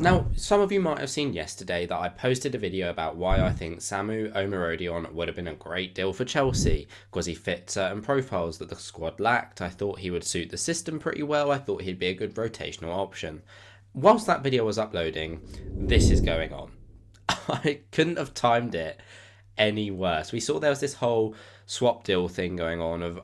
Now, some of you might have seen yesterday that I posted a video about why I think Samu Omarodion would have been a great deal for Chelsea, because he fit certain profiles that the squad lacked. I thought he would suit the system pretty well. I thought he'd be a good rotational option. Whilst that video was uploading, this is going on. I couldn't have timed it any worse. We saw there was this whole swap deal thing going on of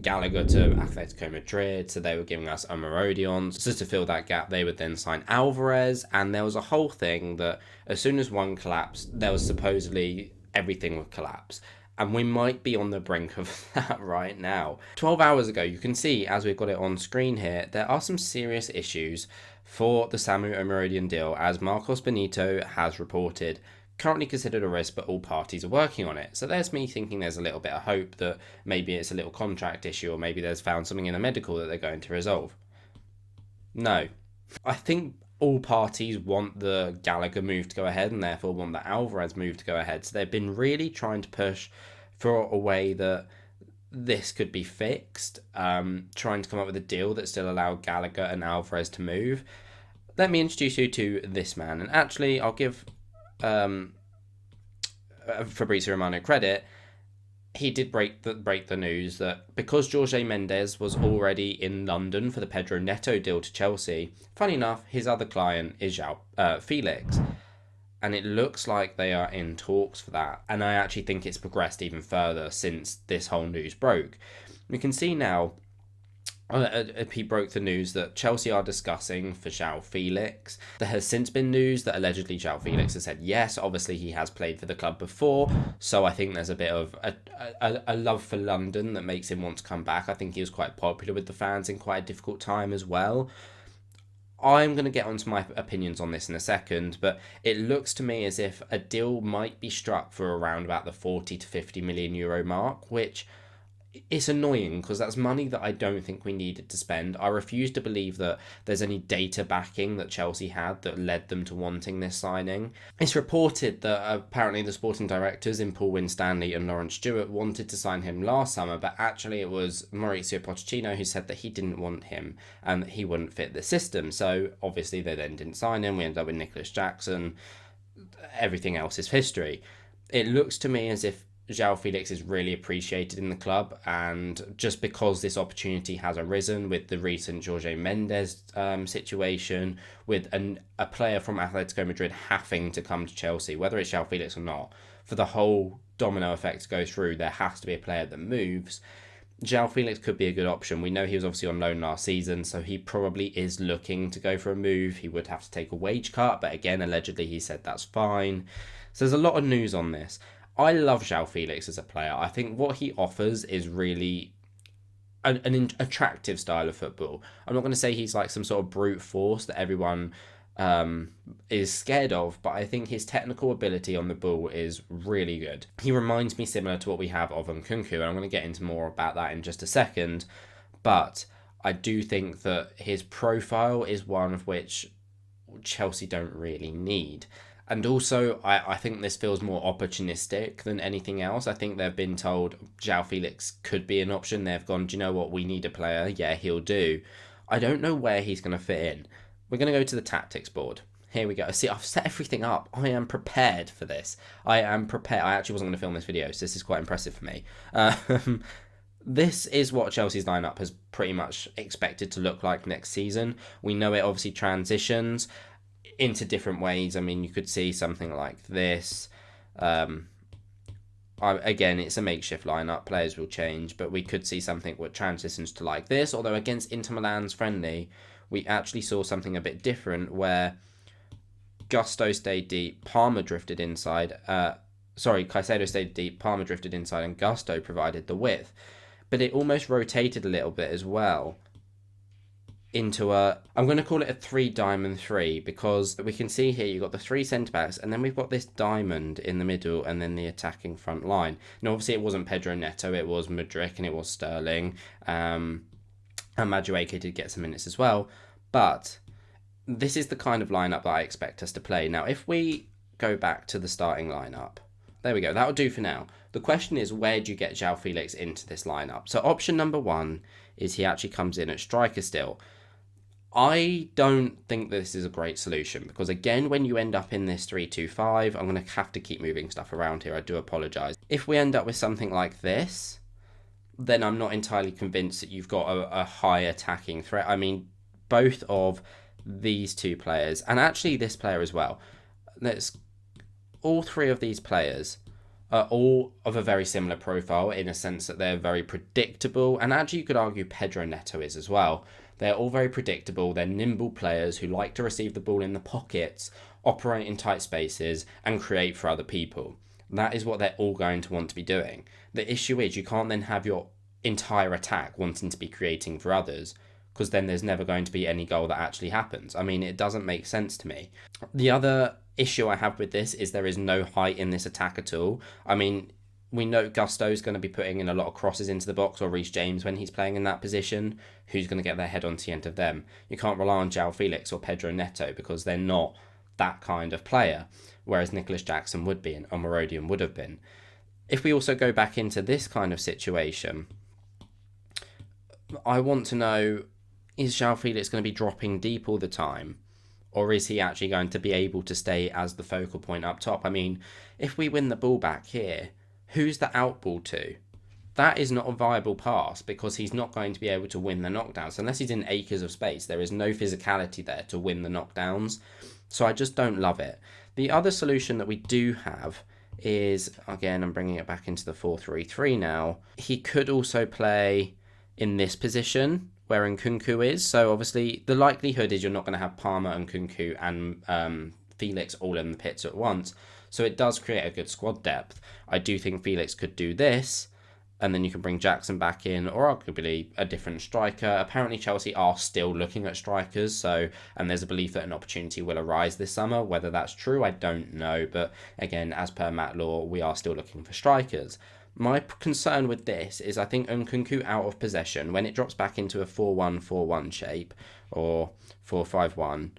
Gallagher to Atletico Madrid, so they were giving us Omarodion. So to fill that gap, they would then sign Alvarez, and there was a whole thing that as soon as one collapsed, there was supposedly everything would collapse. And we might be on the brink of that right now. 12 hours ago, you can see, as we've got it on screen here, there are some serious issues for the Samu Omarodion deal, as Marcos Benito has reported. Currently considered a risk, but all parties are working on it. So there's me thinking there's a little bit of hope that maybe it's a little contract issue, or maybe there's found something in the medical that they're going to resolve. No. I think all parties want the Gallagher move to go ahead, and therefore want the Alvarez move to go ahead. So they've been really trying to push for a way that this could be fixed, trying to come up with a deal that still allowed Gallagher and Alvarez to move. Let me introduce you to this man, and actually I'll give Fabrizio Romano credit. He did break the news that because Jorge Mendes was already in London for the Pedro Neto deal to Chelsea, funny enough, his other client is Joao Felix. And it looks like they are in talks for that. And I actually think it's progressed even further since this whole news broke. We can see now, he broke the news that Chelsea are discussing for Joao Felix. There has since been news that allegedly Joao Felix has said yes. Obviously, he has played for the club before, so I think there's a bit of a love for London that makes him want to come back. I think he was quite popular with the fans in quite a difficult time as well. I'm going to get onto my opinions on this in a second, but it looks to me as if a deal might be struck for around about the 40 to 50 million euro mark, which it's annoying because that's money that I don't think we needed to spend. I refuse to believe that there's any data backing that Chelsea had that led them to wanting this signing. It's reported that apparently the sporting directors in Paul Winstanley and Lawrence Stewart wanted to sign him last summer, but actually it was Mauricio Pochettino who said that he didn't want him and that he wouldn't fit the system. So obviously they then didn't sign him. We ended up with Nicholas Jackson. Everything else is history. It looks to me as if Joao Felix is really appreciated in the club, and just because this opportunity has arisen with the recent Jorge Mendes situation, with a player from Atletico Madrid having to come to Chelsea, whether it's Joao Felix or not, for the whole domino effect to go through, there has to be a player that moves. Joao Felix could be a good option. We know he was obviously on loan last season, so he probably is looking to go for a move. He would have to take a wage cut, but again, allegedly he said that's fine. So there's a lot of news on this. I love Joao Felix as a player. I think what he offers is really an attractive style of football. I'm not going to say he's like some sort of brute force that everyone is scared of, but I think his technical ability on the ball is really good. He reminds me similar to what we have of Nkunku, and I'm going to get into more about that in just a second. But I do think that his profile is one of which Chelsea don't really need. And also, I think this feels more opportunistic than anything else. I think they've been told Joao Felix could be an option. They've gone, do you know what, we need a player. Yeah, he'll do. I don't know where he's going to fit in. We're going to go to the tactics board. Here we go. See, I've set everything up. I am prepared for this. I am prepared. I actually wasn't going to film this video, so this is quite impressive for me. This is what Chelsea's lineup has pretty much expected to look like next season. We know it obviously transitions into different ways. I mean, you could see something like this. Again, it's a makeshift lineup. Players will change, but we could see something that transitions to like this. Although against Inter Milan's friendly, we actually saw something a bit different where Gusto stayed deep, Palmer drifted inside. Caicedo stayed deep, Palmer drifted inside, and Gusto provided the width. But it almost rotated a little bit as well into I'm going to call it a 3-diamond-3, because we can see here you've got the three centre-backs, and then we've got this diamond in the middle, and then the attacking front line. Now, obviously, it wasn't Pedro Neto, it was Mudryk, and it was Sterling, and Madueke did get some minutes as well, but this is the kind of lineup that I expect us to play. Now, if we go back to the starting lineup, there we go, that'll do for now. The question is, where do you get Joao Felix into this lineup? So option number one is he actually comes in at striker still. I don't think this is a great solution because, again, when you end up in this 3-2-5, I'm going to have to keep moving stuff around here. I do apologise. If we end up with something like this, then I'm not entirely convinced that you've got a high attacking threat. I mean, both of these two players, and actually this player as well, all three of these players are all of a very similar profile in a sense that they're very predictable, and actually you could argue Pedro Neto is as well. They're all very predictable. They're nimble players who like to receive the ball in the pockets, operate in tight spaces, and create for other people. That is what they're all going to want to be doing. The issue is you can't then have your entire attack wanting to be creating for others, because then there's never going to be any goal that actually happens. I mean, it doesn't make sense to me. The other issue I have with this is there is no height in this attack at all. I mean, we know Gusto's going to be putting in a lot of crosses into the box, or Reece James when he's playing in that position. Who's going to get their head onto the end of them? You can't rely on Joao Felix or Pedro Neto because they're not that kind of player, whereas Nicholas Jackson would be and Omarodian would have been. If we also go back into this kind of situation, I want to know, is Joao Felix going to be dropping deep all the time? Or is he actually going to be able to stay as the focal point up top? I mean, if we win the ball back here, who's the out ball to? That is not a viable pass because he's not going to be able to win the knockdowns. Unless he's in acres of space, there is no physicality there to win the knockdowns. So I just don't love it. The other solution that we do have is, again, I'm bringing it back into the 4-3-3 now. He could also play in this position where Nkunku is. So obviously the likelihood is you're not going to have Palmer and Nkunku and Felix all in the pits at once. So it does create a good squad depth. I do think Felix could do this, and then you can bring Jackson back in, or arguably a different striker. Apparently Chelsea are still looking at strikers, and there's a belief that an opportunity will arise this summer. Whether that's true, I don't know. But again, as per Matt Law, we are still looking for strikers. My concern with this is I think Nkunku out of possession, when it drops back into a 4-1-4-1 shape, or 4-5-1,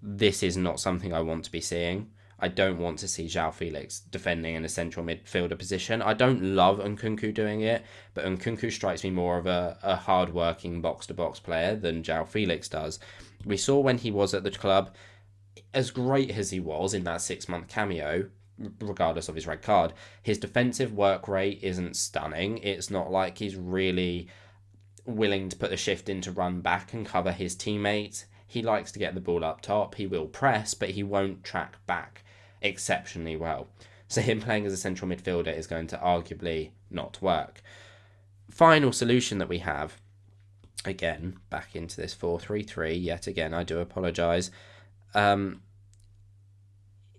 this is not something I want to be seeing. I don't want to see Joao Felix defending in a central midfielder position. I don't love Nkunku doing it, but Nkunku strikes me more of a hard-working box-to-box player than Joao Felix does. We saw when he was at the club, as great as he was in that 6-month cameo, regardless of his red card, his defensive work rate isn't stunning. It's not like he's really willing to put the shift in to run back and cover his teammates. He likes to get the ball up top. He will press, but he won't track back exceptionally well. So him playing as a central midfielder is going to arguably not work. Final solution that we have, again, back into this 4-3-3, yet again, I do apologise.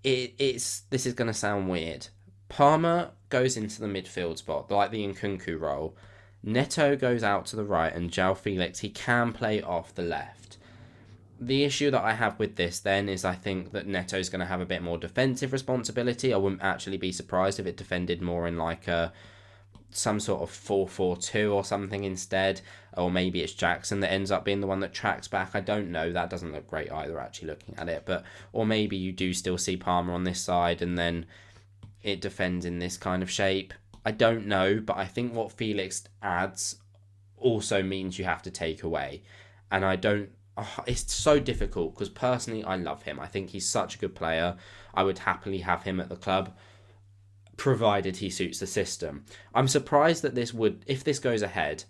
This is going to sound weird. Palmer goes into the midfield spot, like the Nkunku role. Neto goes out to the right, and Joao Felix, he can play off the left. The issue that I have with this then is I think that Neto's going to have a bit more defensive responsibility. I wouldn't actually be surprised if it defended more in like some sort of 4-4-2 or something instead. Or maybe it's Jackson that ends up being the one that tracks back. I don't know. That doesn't look great either, actually, looking at it. Or maybe you do still see Palmer on this side and then it defends in this kind of shape. I don't know, but I think what Felix adds also means you have to take away. And I don't... it's so difficult because personally I love him. I think he's such a good player. I would happily have him at the club, provided he suits the system. I'm surprised that if this goes ahead,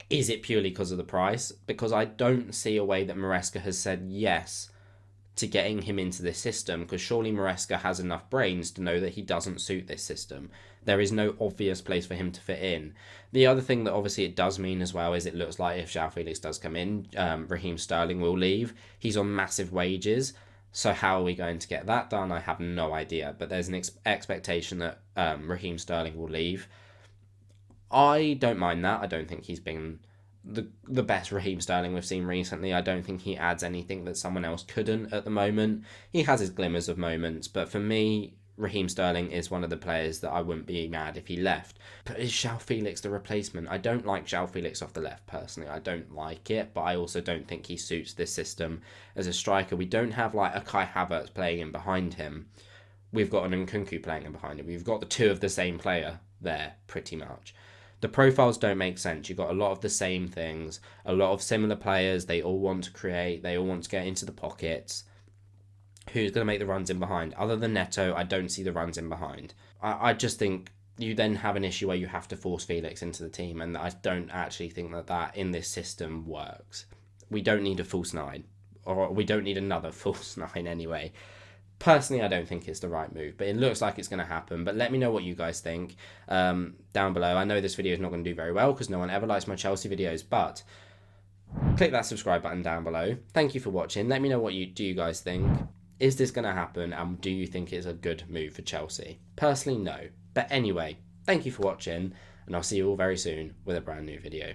is it purely because of the price? Because I don't see a way that Maresca has said yes to getting him into this system, because surely Maresca has enough brains to know that he doesn't suit this system. There is no obvious place for him to fit in. The other thing that obviously it does mean as well is it looks like if Joao Felix does come in, Raheem Sterling will leave. He's on massive wages. So how are we going to get that done? I have no idea. But there's an expectation that Raheem Sterling will leave. I don't mind that. I don't think he's been the best Raheem Sterling we've seen recently. I don't think he adds anything that someone else couldn't at the moment. He has his glimmers of moments, but for me, Raheem Sterling is one of the players that I wouldn't be mad if he left. But is Joao Felix the replacement? I don't like Joao Felix off the left, personally. I don't like it, but I also don't think he suits this system as a striker. We don't have like a Kai Havertz playing in behind him. We've got an Nkunku playing in behind him. We've got the two of the same player there, pretty much. The profiles don't make sense. You've got a lot of the same things, a lot of similar players. They all want to create, they all want to get into the pockets. Who's going to make the runs in behind? Other than Neto, I don't see the runs in behind. I just think you then have an issue where you have to force Felix into the team, and I don't actually think that in this system works. We don't need a false nine, or we don't need another false nine anyway. Personally, I don't think it's the right move, but it looks like it's going to happen. But let me know what you guys think down below. I know this video is not going to do very well because no one ever likes my Chelsea videos, but click that subscribe button down below. Thank you for watching. Let me know what you guys think. Is this going to happen, and do you think it's a good move for Chelsea? Personally, no. But anyway, thank you for watching, and I'll see you all very soon with a brand new video.